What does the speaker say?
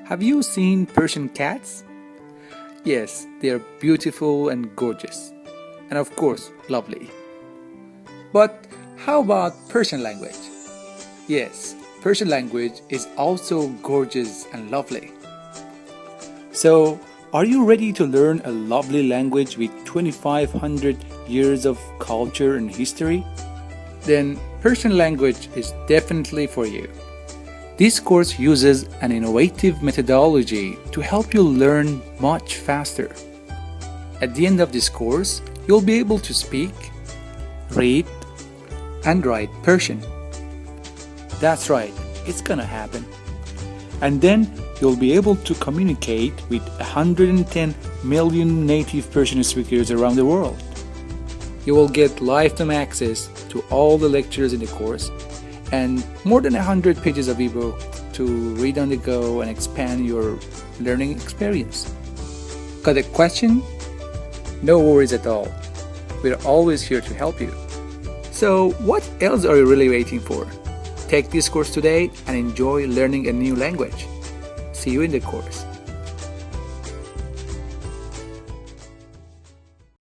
Have you seen Persian cats? Yes, they are beautiful and gorgeous, and of course, lovely. But how about Persian language? Yes, Persian language is also gorgeous and lovely. So, are you ready to learn a lovely language with 2500 years of culture and history? Then Persian language is definitely for you. This course uses an innovative methodology to help you learn much faster. At the end of this course, you'll be able to speak, read, and write Persian. That's right, it's gonna happen. And then you'll be able to communicate with 110 million native Persian speakers around the world. You will get lifetime access to all the lectures in the course and more than 100 pages of ebook to read on the go and expand your learning experience. Got a question? No worries at all. We're always here to help you. So what else are you really waiting for? Take this course today and enjoy learning a new language. See you in the course.